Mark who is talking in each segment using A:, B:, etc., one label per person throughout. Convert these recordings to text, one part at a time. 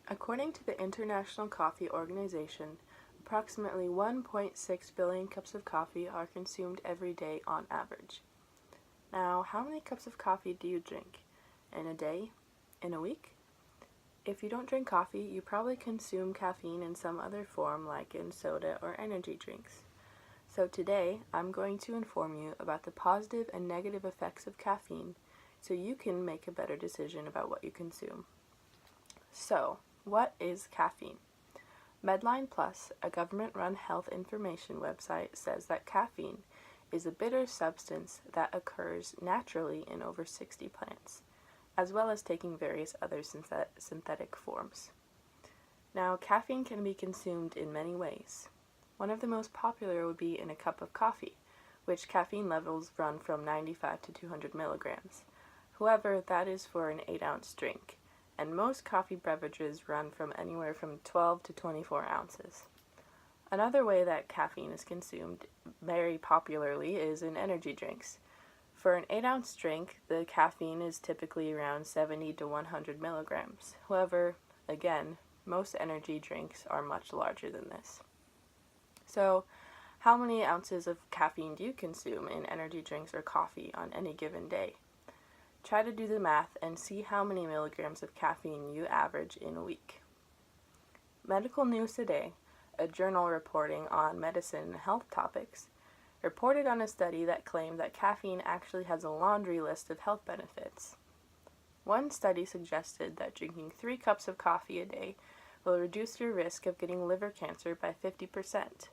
A: According to the International Coffee Organization, approximately 1.6 billion cups of coffee are consumed every day on average. Now, how many cups of coffee do you drink? In a day? In a week? If you don't drink coffee, you probably consume caffeine in some other form like in soda or energy drinks. So today, I'm going to inform you about the positive and negative effects of caffeine so you can make a better decision about what you consume. So, what is caffeine? Medline Plus, a government-run health information website, says that caffeine is a bitter substance that occurs naturally in over 60 plants, as well as taking various other synthetic forms. Now, caffeine can be consumed in many ways. One of the most popular would be in a cup of coffee, which caffeine levels run from 95 to 200 milligrams. However, that is for an 8-ounce drink, and most coffee beverages run from anywhere from 12 to 24 ounces. Another way that caffeine is consumed very popularly is in energy drinks. For an 8-ounce drink, the caffeine is typically around 70 to 100 milligrams. However, again, most energy drinks are much larger than this. So, how many ounces of caffeine do you consume in energy drinks or coffee on any given day? Try to do the math and see how many milligrams of caffeine you average in a week. Medical News Today, a journal reporting on medicine and health topics, reported on a study that claimed that caffeine actually has a laundry list of health benefits. One study suggested that drinking 3 cups of coffee a day will reduce your risk of getting liver cancer by 50%.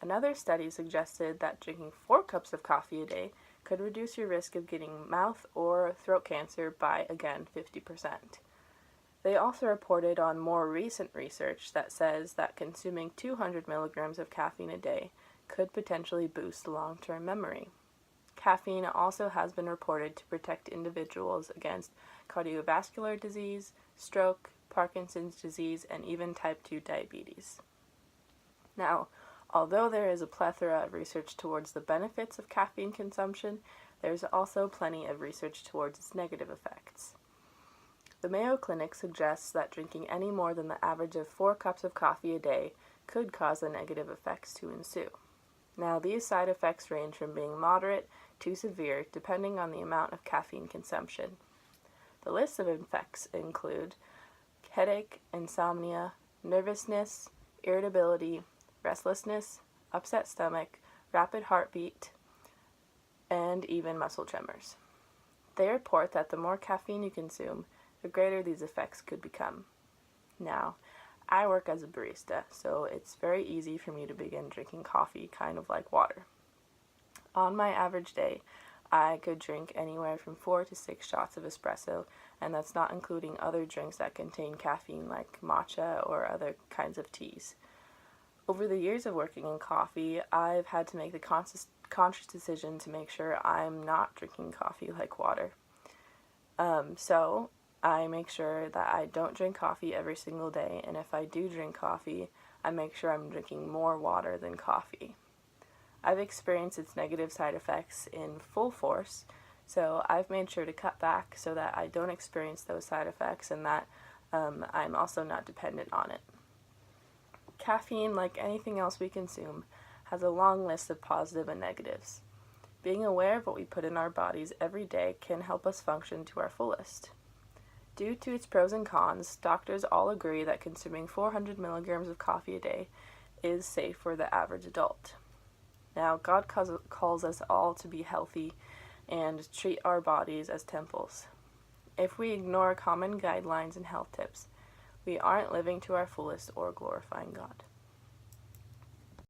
A: Another study suggested that drinking 4 cups of coffee a day could reduce your risk of getting mouth or throat cancer by, again, 50%. They also reported on more recent research that says that consuming 200 milligrams of caffeine a day could potentially boost long-term memory. Caffeine also has been reported to protect individuals against cardiovascular disease, stroke, Parkinson's disease, and even type 2 diabetes. Now, although there is a plethora of research towards the benefits of caffeine consumption, there's also plenty of research towards its negative effects. The Mayo Clinic suggests that drinking any more than the average of 4 cups of coffee a day could cause the negative effects to ensue. Now, these side effects range from being moderate to severe depending on the amount of caffeine consumption. The list of effects include headache, insomnia, nervousness, irritability, restlessness, upset stomach, rapid heartbeat, and even muscle tremors. They report that the more caffeine you consume, the greater these effects could become. Now, I work as a barista, so it's very easy for me to begin drinking coffee kind of like water. On my average day, I could drink anywhere from 4 to 6 shots of espresso, and that's not including other drinks that contain caffeine like matcha or other kinds of teas. Over the years of working in coffee, I've had to make the conscious decision to make sure I'm not drinking coffee like water. So I make sure that I don't drink coffee every single day, and if I do drink coffee, I make sure I'm drinking more water than coffee. I've experienced its negative side effects in full force, so I've made sure to cut back so that I don't experience those side effects and that I'm also not dependent on it. Caffeine, like anything else we consume, has a long list of positive and negatives. Being aware of what we put in our bodies every day can help us function to our fullest. Due to its pros and cons, doctors all agree that consuming 400 milligrams of coffee a day is safe for the average adult. Now, God calls us all to be healthy and treat our bodies as temples. If we ignore common guidelines and health tips, we aren't living to our fullest or glorifying God.